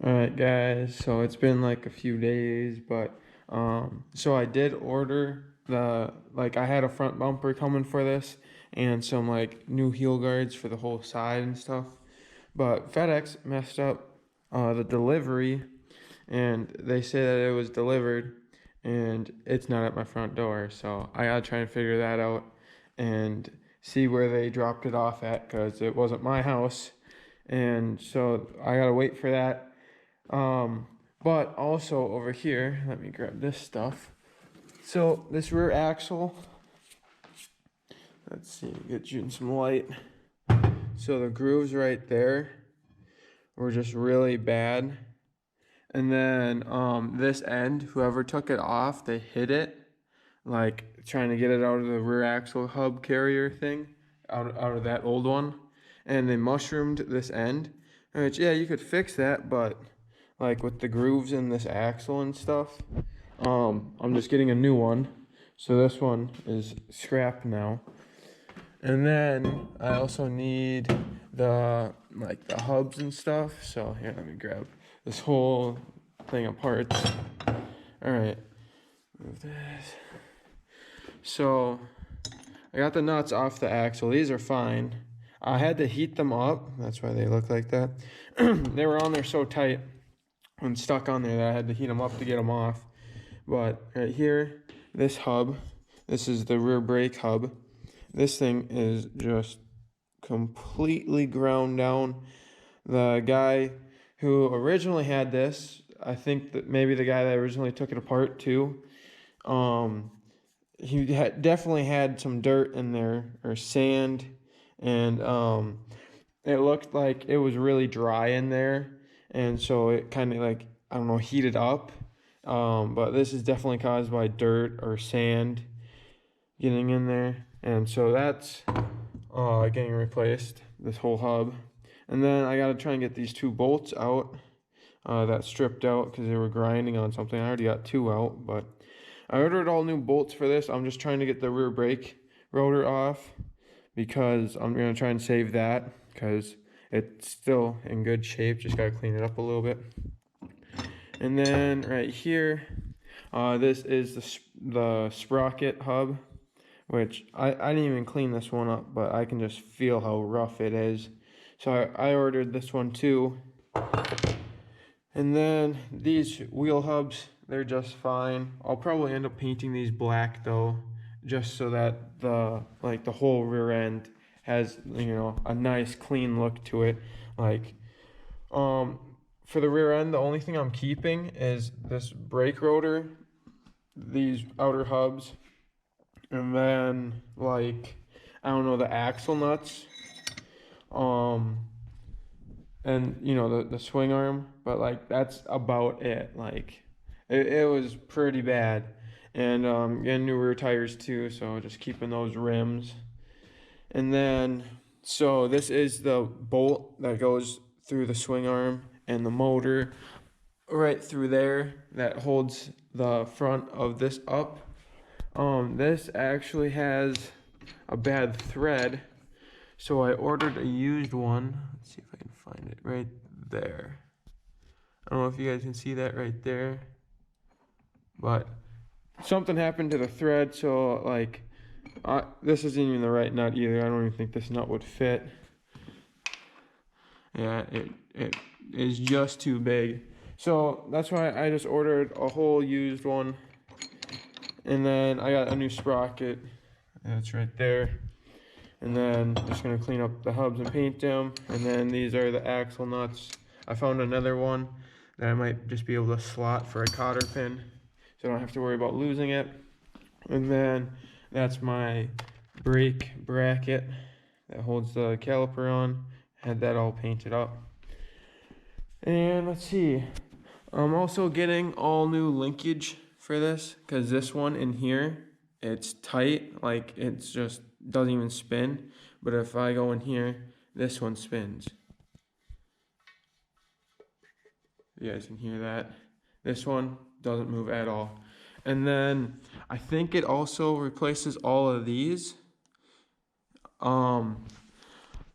Alright guys, so it's been like a few days, but so I did order I had a front bumper coming for this and some like new heel guards for the whole side and stuff. But FedEx messed up the delivery, and they say that it was delivered and it's not at my front door. So I gotta try and figure that out and see where they dropped it off at, because it wasn't my house. And so I gotta wait for that. But also over here, let me grab this stuff. So this rear axle, let's see, get you in some light. So the grooves right there were just really bad. And then this end, whoever took it off, they hit it, like trying to get it out of the rear axle hub carrier thing, out of that old one. And they mushroomed this end, which, yeah, you could fix that, but like with the grooves in this axle and stuff, I'm just getting a new one. So this one is scrapped now. And then I also need the hubs and stuff. So here, let me grab this whole thing of parts. All right, move this. So I got the nuts off the axle. These are fine. I had to heat them up. That's why they look like that. They were on there so tight and stuck on there that I had to heat them up to get them off. But right here, this hub, this is the rear brake hub. This thing is just completely ground down. The guy who originally had this, I think that maybe the guy that originally took it apart too, he definitely had some dirt in there, or sand, and it looked like it was really dry in there, and so it kind of, like, I don't know, heated up. But this is definitely caused by dirt or sand getting in there, and so that's getting replaced, this whole hub. And then I gotta try and get these two bolts out that stripped out because they were grinding on something. I already got two out, but I ordered all new bolts for this. I'm just trying to get the rear brake rotor off because I'm gonna try and save that because it's still in good shape. Just gotta clean it up a little bit. And then right here, this is the sprocket hub, which I didn't even clean this one up, but I can just feel how rough it is. So I ordered this one too. And then these wheel hubs, they're just fine. I'll probably end up painting these black though, just so that the whole rear end has, a nice clean look to it. For the rear end, the only thing I'm keeping is this brake rotor, these outer hubs, and then I don't know, the axle nuts, and the swing arm, but that's about it. It was pretty bad. And getting new rear tires too, so just keeping those rims. And then, so this is the bolt that goes through the swing arm and the motor right through there that holds the front of this up. This actually has a bad thread, so I ordered a used one. Let's see if I can find it right there. I don't know if you guys can see that right there, but something happened to the thread, so this isn't even the right nut either. I don't even think this nut would fit. Yeah, it is just too big. So that's why I just ordered a whole used one. And then I got a new sprocket. That's right there. And then just gonna clean up the hubs and paint them. And then these are the axle nuts. I found another one that I might just be able to slot for a cotter pin, so I don't have to worry about losing it. And then that's my brake bracket that holds the caliper on. Had that all painted up. And let's see, I'm also getting all new linkage for this, because this one in here, it's tight, it's just doesn't even spin. But if I go in here, this one spins. You guys can hear that. This one doesn't move at all. And then I think it also replaces all of these.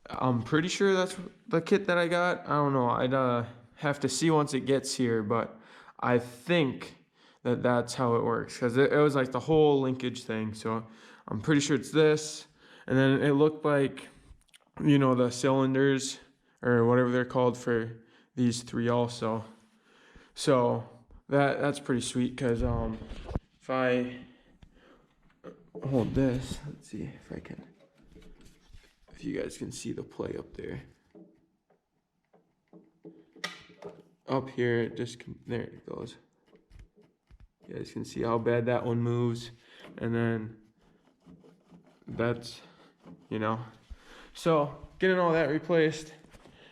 I'm pretty sure that's the kit that I got. I don't know. have to see once it gets here, but I think that that's how it works, because it was like the whole linkage thing. So I'm pretty sure it's this. And then it looked like, you know, the cylinders or whatever they're called for these three also. So that's pretty sweet, because if I hold this, let's see if you guys can see the play up there. Up here, it just there it goes. You guys can see how bad that one moves, and then that's, you know. So getting all that replaced,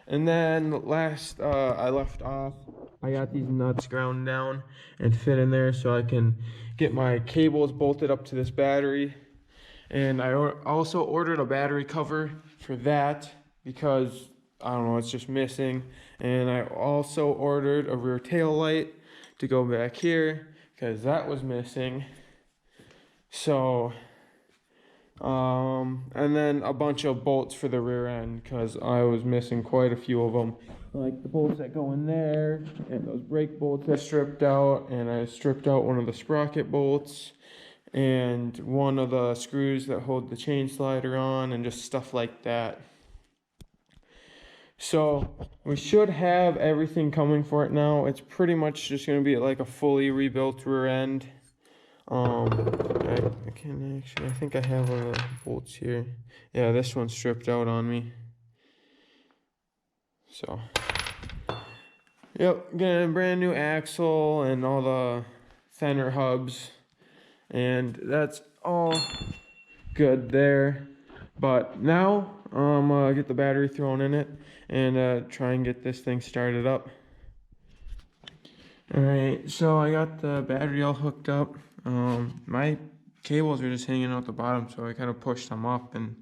and then last I left off, I got these nuts ground down and fit in there so I can get my cables bolted up to this battery. And I also ordered a battery cover for that because, I don't know, it's just missing. And I also ordered a rear tail light to go back here because that was missing. So, and then a bunch of bolts for the rear end because I was missing quite a few of them. Like the bolts that go in there and those brake bolts I stripped out, and I stripped out one of the sprocket bolts and one of the screws that hold the chain slider on, and just stuff like that. So we should have everything coming for it now. It's pretty much just going to be like a fully rebuilt rear end. I think I have one of the bolts here. Yeah, this one's stripped out on me. So, yep, getting a brand new axle and all the fender hubs. And that's all good there. But now I'm gonna get the battery thrown in it and try and get this thing started up. Alright, so I got the battery all hooked up. My cables are just hanging out the bottom, so I kind of pushed them up and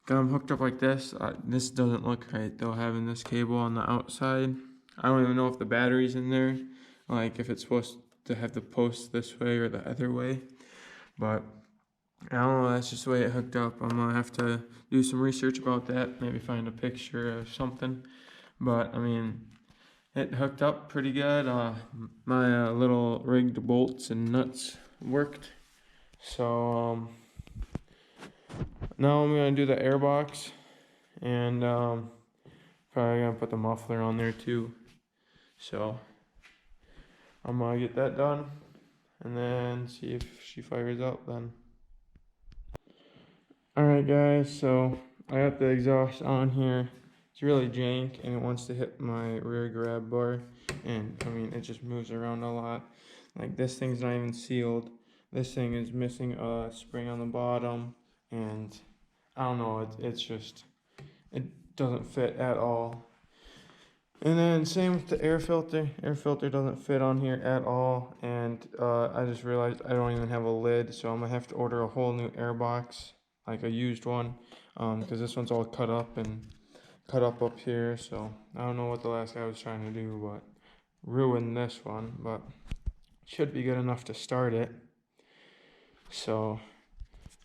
got them hooked up like this. This doesn't look right though, having this cable on the outside. I don't even know if the battery's in there, like if it's supposed to have the post this way or the other way, but I don't know, that's just the way it hooked up. I'm gonna have to do some research about that, maybe find a picture or something. But I mean, it hooked up pretty good. My little rigged bolts and nuts worked. So now I'm gonna do the airbox, and probably gonna put the muffler on there too. So I'm gonna get that done and then see if she fires up then. Alright guys, so I got the exhaust on here. It's really jank and it wants to hit my rear grab bar, and I mean it just moves around a lot. Like this thing's not even sealed. This thing is missing a spring on the bottom, and I don't know, it's just, it doesn't fit at all. And then same with the air filter. Air filter doesn't fit on here at all, and I just realized I don't even have a lid, so I'm gonna have to order a whole new air box, like a used one, because this one's all cut up up here. So I don't know what the last guy was trying to do, but ruined this one, but should be good enough to start it. So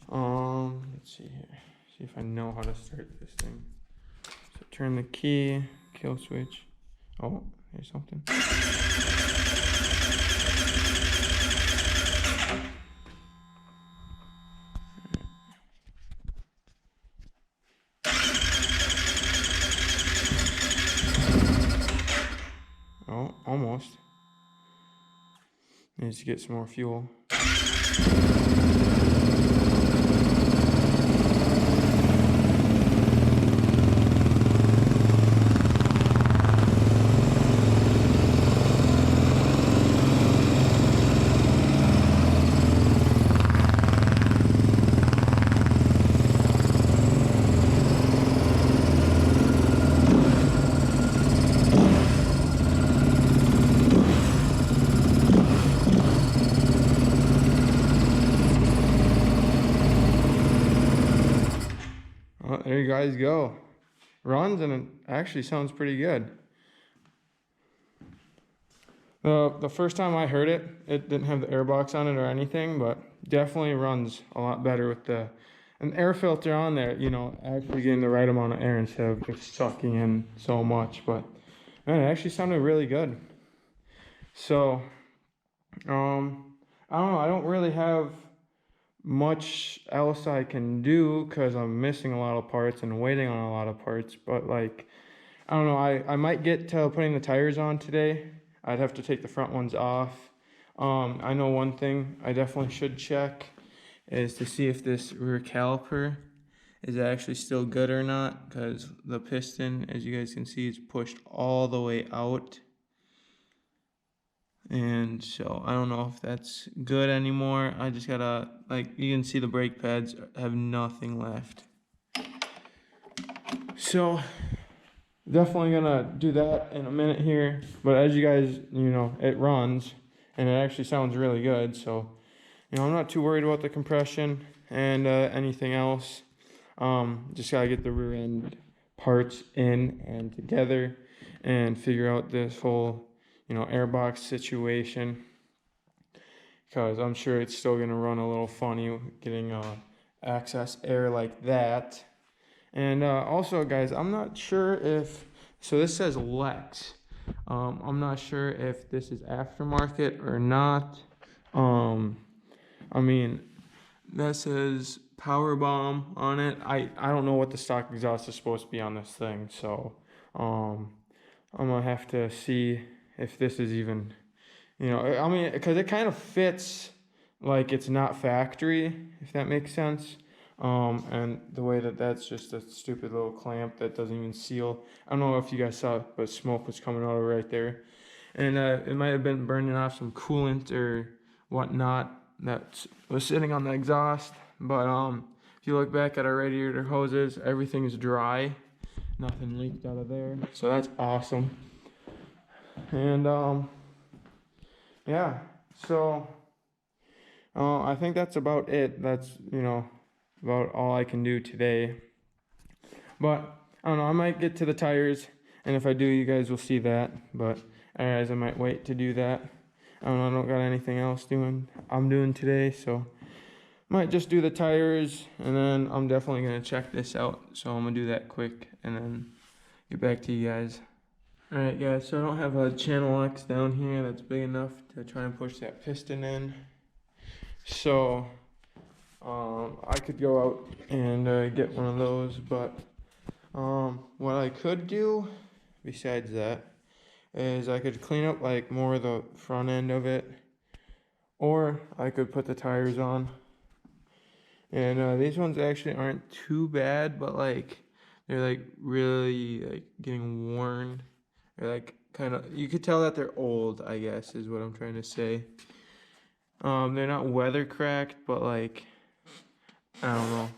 let's see here, see if I know how to start this thing. So turn the key, kill switch. Oh, here's something. Oh, almost. Needs to get some more fuel. Well, there you guys go. Runs, and it actually sounds pretty good. The first time I heard it, it didn't have the airbox on it or anything, but definitely runs a lot better with an air filter on there, you know, actually getting the right amount of air instead of just sucking in so much. But Man, it actually sounded really good. So, I don't know. I don't really have much else I can do because I'm missing a lot of parts and waiting on a lot of parts. But like, I don't know. I might get to putting the tires on today. I'd have to take the front ones off. I know one thing I definitely should check is to see if this rear caliper is actually still good or not, because the piston, as you guys can see, is pushed all the way out. And so I don't know if that's good anymore. I just gotta, like, you can see the brake pads have nothing left. So definitely gonna do that in a minute here. But as you guys, you know, it runs and it actually sounds really good. So, you know, I'm not too worried about the compression and anything else. Just gotta get the rear end parts in and together and figure out this whole, you know, airbox situation, because I'm sure it's still gonna run a little funny getting access air like that. And also, guys, I'm not sure if, so this says Lex. I'm not sure if this is aftermarket or not. I mean, that says Power Bomb on it. I don't know what the stock exhaust is supposed to be on this thing, so I'm gonna have to see if this is even, you know, I mean, because it kind of fits like it's not factory, if that makes sense. And the way that that's just a stupid little clamp that doesn't even seal. I don't know if you guys saw it, but smoke was coming out of right there. And it might have been burning off some coolant or whatnot that was sitting on the exhaust. But if you look back at our radiator hoses, everything is dry. Nothing leaked out of there. So that's awesome. And yeah, so I think that's about it. That's, you know, about all I can do today. But I don't know, I might get to the tires, and if I do, you guys will see that. But otherwise, I might wait to do that. I don't got anything else I'm doing today, so might just do the tires, and then I'm definitely gonna check this out. So I'm gonna do that quick and then get back to you guys. Alright guys, so I don't have a channel X down here that's big enough to try and push that piston in. So I could go out and get one of those, but what I could do besides that is I could clean up like more of the front end of it, or I could put the tires on. And these ones actually aren't too bad, but like they're like really like getting worn. They're like kind of, you could tell that they're old, I guess is what I'm trying to say. They're not weather cracked, but like, I don't know.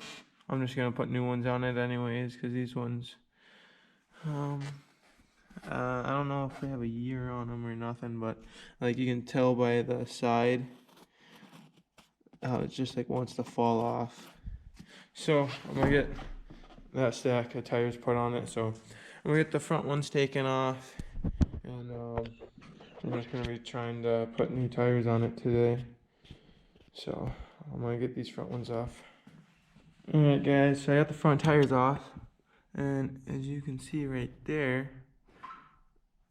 I'm just gonna put new ones on it anyways, because these ones, I don't know if they have a year on them or nothing, but like you can tell by the side how it just like wants to fall off. So I'm gonna get that stack of tires put on it. So I'm gonna get the front ones taken off, and I'm just gonna be trying to put new tires on it today. So I'm gonna get these front ones off. Alright guys, so I got the front tires off, and as you can see right there,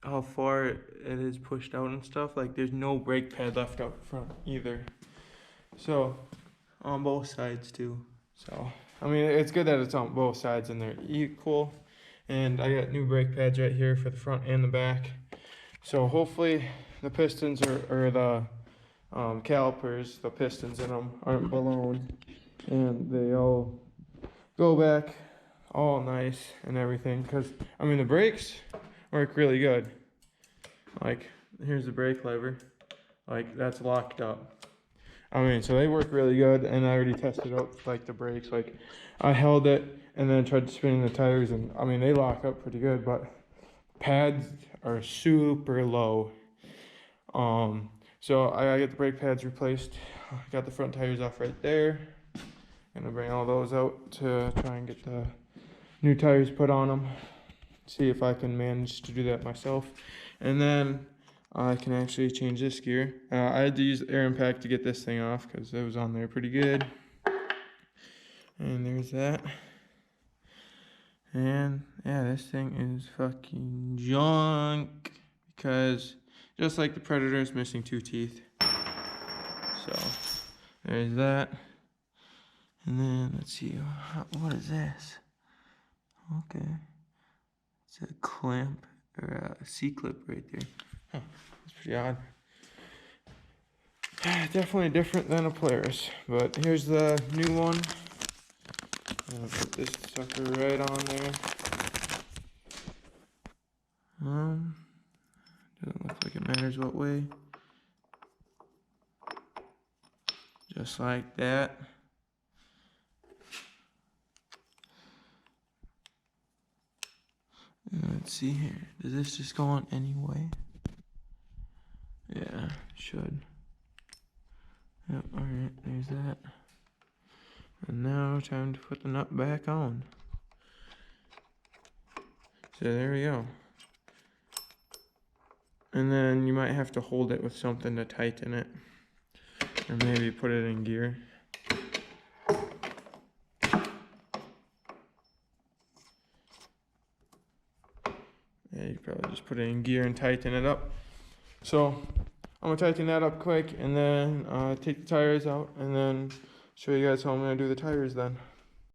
how far it is pushed out and stuff, like there's no brake pad left out front either. So on both sides too. So I mean, it's good that it's on both sides and they're equal. And I got new brake pads right here for the front and the back. So hopefully the pistons or the calipers, the pistons in them aren't blown, and they all go back all nice and everything. Because I mean, the brakes work really good. Like here's the brake lever, like that's locked up. I mean, so they work really good, and I already tested out like the brakes. Like I held it and then tried spinning the tires, and I mean they lock up pretty good, but pads are super low. So I gotta get the brake pads replaced. Got the front tires off right there. Gonna bring all those out to try and get the new tires put on them. See if I can manage to do that myself. And then I can actually change this gear. I had to use air impact to get this thing off because it was on there pretty good. And there's that. And yeah, this thing is fucking junk because just like the Predator, it's missing 2 teeth. So there's that. And then let's see, what is this? Okay, it's a clamp or a C-clip right there. Huh, that's pretty odd. Definitely different than a Polaris, but here's the new one. I'm gonna put this sucker right on there. Doesn't look like it matters what way. Just like that. Let's see here. Does this just go on anyway? Yeah, should. Yep, alright, there's that. And now time to put the nut back on. So there we go. And then you might have to hold it with something to tighten it. Or maybe put it in gear. Yeah, you probably just put it in gear and tighten it up. So I'm gonna tighten that up quick and then take the tires out and then show you guys how I'm gonna do the tires then.